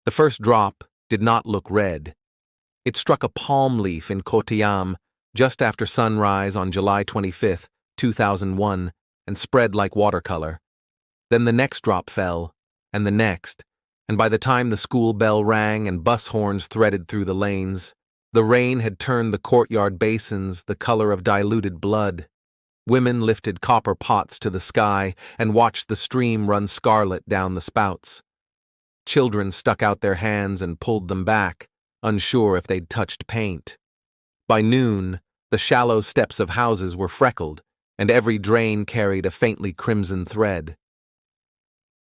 The first drop did not look red. It struck a palm leaf in Kottayam just after sunrise on July 25, 2001, and spread like watercolor. Then the next drop fell, and the next, and by the time the school bell rang and bus horns threaded through the lanes, the rain had turned the courtyard basins the color of diluted blood. Women lifted copper pots to the sky and watched the stream run scarlet down the spouts. Children stuck out their hands and pulled them back, unsure if they'd touched paint. By noon, the shallow steps of houses were freckled, and every drain carried a faintly crimson thread.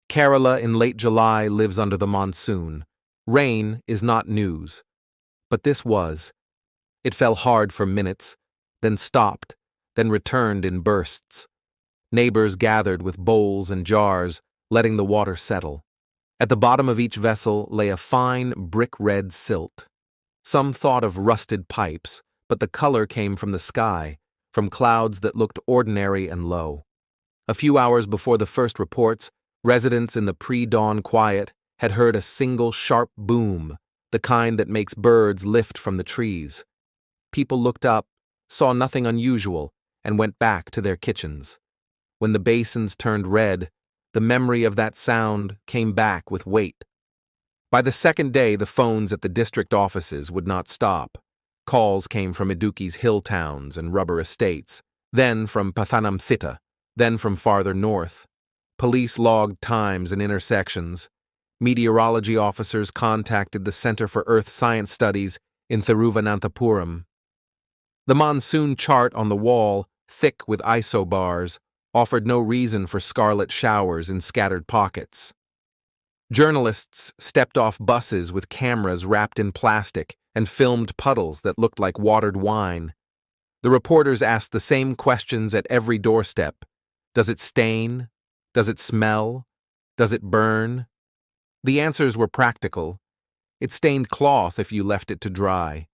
Kerala in late July lives under the monsoon. Rain is not news. But this was. It fell hard for minutes, then stopped, then returned in bursts. Neighbors gathered with bowls and jars, letting the water settle. At the bottom of each vessel lay a fine brick-red silt. Some thought of rusted pipes, but the color came from the sky, from clouds that looked ordinary and low. A few hours before the first reports, residents in the pre-dawn quiet had heard a single sharp boom, the kind that makes birds lift from the trees. People looked up, saw nothing unusual, and went back to their kitchens. When the basins turned red, the memory of that sound came back with weight. By the second day, the phones at the district offices would not stop. Calls came from Iduki's hill towns and rubber estates, then from Pathanamthitta, then from farther north. Police logged times and intersections. Meteorology officers contacted the Center for Earth Science Studies in Thiruvananthapuram. The monsoon chart on the wall, thick with isobars, offered no reason for scarlet showers in scattered pockets. Journalists stepped off buses with cameras wrapped in plastic and filmed puddles that looked like watered wine. The reporters asked the same questions at every doorstep. Does it stain? Does it smell? Does it burn? The answers were practical. It stained cloth if you left it to dry.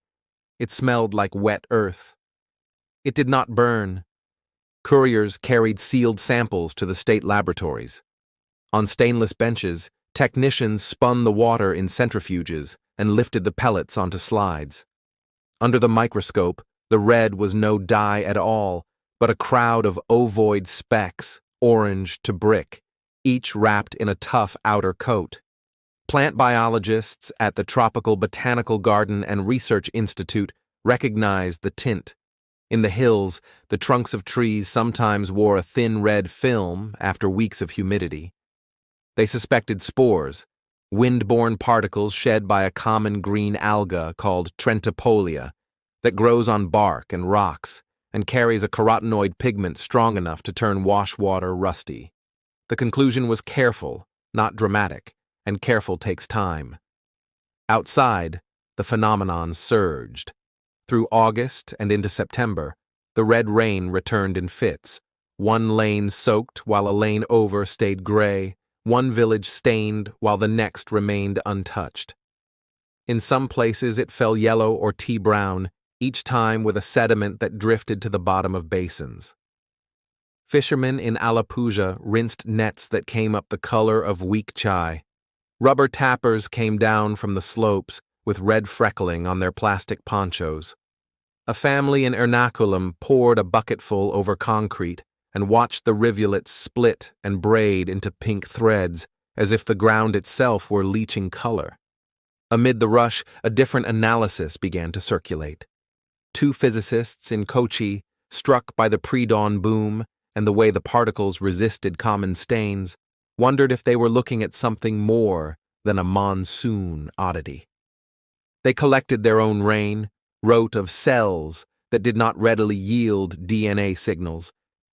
It smelled like wet earth. It did not burn. Couriers carried sealed samples to the state laboratories. On stainless benches, technicians spun the water in centrifuges and lifted the pellets onto slides. Under the microscope, the red was no dye at all, but a crowd of ovoid specks, orange to brick, each wrapped in a tough outer coat. Plant biologists at the Tropical Botanical Garden and Research Institute recognized the tint. In the hills, the trunks of trees sometimes wore a thin red film after weeks of humidity. They suspected spores, wind-borne particles shed by a common green alga called Trentipolia that grows on bark and rocks and carries a carotenoid pigment strong enough to turn wash water rusty. The conclusion was careful, not dramatic, and careful takes time. Outside, the phenomenon surged. Through August and into September, the red rain returned in fits. One lane soaked while a lane over stayed gray, one village stained while the next remained untouched. In some places it fell yellow or tea-brown, each time with a sediment that drifted to the bottom of basins. Fishermen in Alappuzha rinsed nets that came up the color of weak chai. Rubber tappers came down from the slopes with red freckling on their plastic ponchos. A family in Ernakulam poured a bucketful over concrete and watched the rivulets split and braid into pink threads as if the ground itself were leaching color. Amid the rush, a different analysis began to circulate. Two physicists in Kochi, struck by the pre-dawn boom and the way the particles resisted common stains, wondered if they were looking at something more than a monsoon oddity. They collected their own rain, wrote of cells that did not readily yield DNA signals,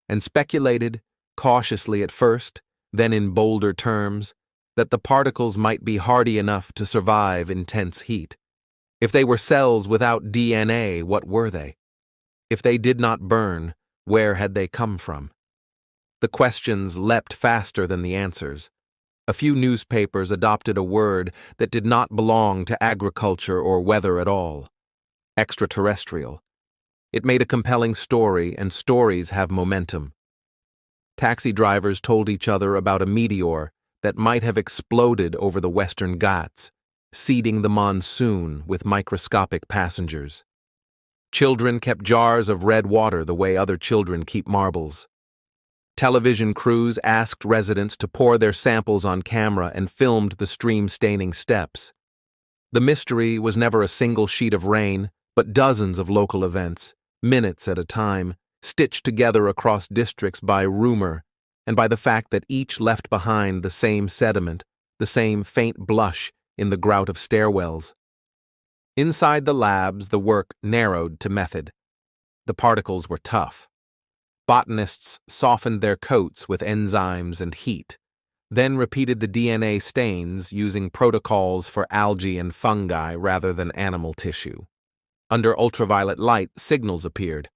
and speculated, cautiously at first, then in bolder terms, that the particles might be hardy enough to survive intense heat. If they were cells without DNA, what were they? If they did not burn, where had they come from? The questions leapt faster than the answers. A few newspapers adopted a word that did not belong to agriculture or weather at all: extraterrestrial. It made a compelling story, and stories have momentum. Taxi drivers told each other about a meteor that might have exploded over the Western Ghats, seeding the Monsoon with microscopic passengers. Children kept jars of red water the way other children keep marbles. Television crews asked residents to pour their samples on camera and filmed the stream-staining steps. The mystery was never a single sheet of rain, but dozens of local events, minutes at a time, stitched together across districts by rumor and by the fact that each left behind the same sediment, the same faint blush in the grout of stairwells. Inside the labs, the work narrowed to method. The particles were tough. Botanists softened their coats with enzymes and heat, then repeated the DNA stains using protocols for algae and fungi rather than animal tissue. Under ultraviolet light, signals appeared.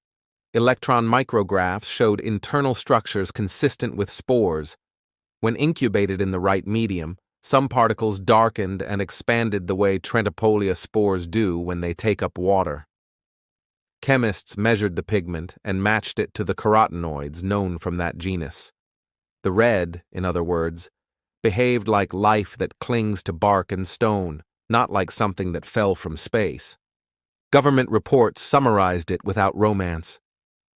Electron micrographs showed internal structures consistent with spores. When incubated in the right medium, some particles darkened and expanded the way Trentipolia spores do when they take up water. Chemists measured the pigment and matched it to the carotenoids known from that genus. The red, in other words, behaved like life that clings to bark and stone, not like something that fell from space. Government reports summarized it without romance.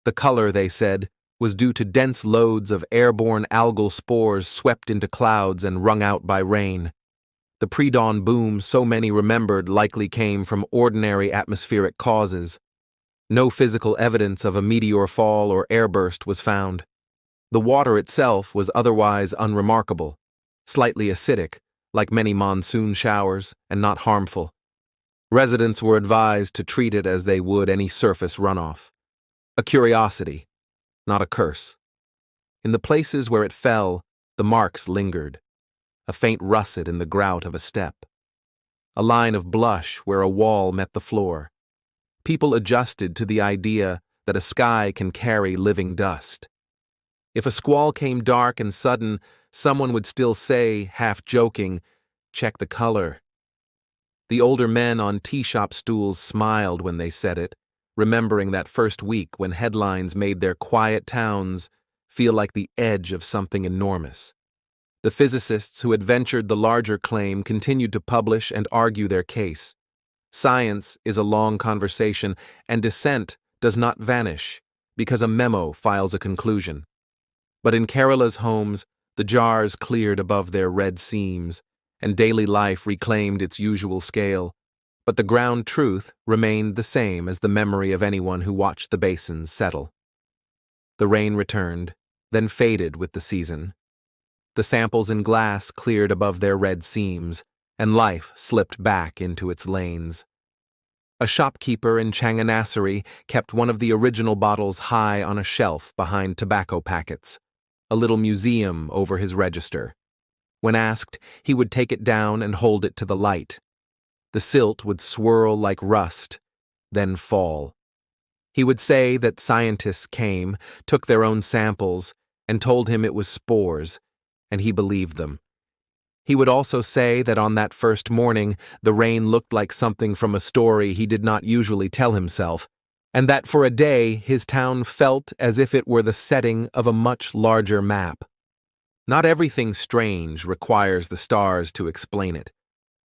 The color, they said, was due to dense loads of airborne algal spores swept into clouds and wrung out by rain. The pre-dawn boom so many remembered likely came from ordinary atmospheric causes. No physical evidence of a meteor fall or airburst was found. The water itself was otherwise unremarkable, slightly acidic, like many monsoon showers, and not harmful. Residents were advised to treat it as they would any surface runoff. A curiosity, not a curse. In the places where it fell, the marks lingered, a faint russet in the grout of a step, a line of blush where a wall met the floor. People adjusted to the idea that a sky can carry living dust. If a squall came dark and sudden, someone would still say, half joking, "Check the color." The older men on tea-shop stools smiled when they said it, remembering that first week when headlines made their quiet towns feel like the edge of something enormous. The physicists who had ventured the larger claim continued to publish and argue their case. Science is a long conversation, and dissent does not vanish because a memo files a conclusion. But in Kerala's homes, the jars cleared above their red seams, and daily life reclaimed its usual scale. But the ground truth remained the same as the memory of anyone who watched the basins settle. The rain returned, then faded with the season. The samples in glass cleared above their red seams, and life slipped back into its lanes. A shopkeeper in Changanassery kept one of the original bottles high on a shelf behind tobacco packets, a little museum over his register. When asked, he would take it down and hold it to the light. The silt would swirl like rust, then fall. He would say that scientists came, took their own samples, and told him it was spores, and he believed them. He would also say that on that first morning, the rain looked like something from a story he did not usually tell himself, and that for a day his town felt as if it were the setting of a much larger map. Not everything strange requires the stars to explain it.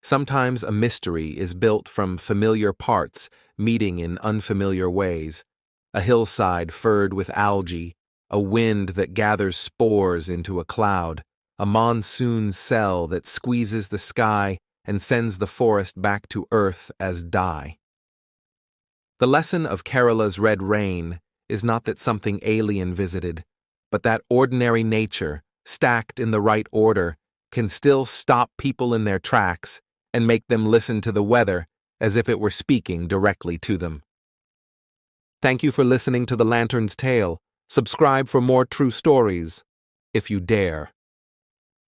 Sometimes a mystery is built from familiar parts meeting in unfamiliar ways. A hillside furred with algae, a wind that gathers spores into a cloud, a monsoon cell that squeezes the sky and sends the forest back to earth as dye. The lesson of Kerala's red rain is not that something alien visited, but that ordinary nature, stacked in the right order, can still stop people in their tracks and make them listen to the weather as if it were speaking directly to them. Thank you for listening to The Lantern's Tale. Subscribe for more true stories, if you dare.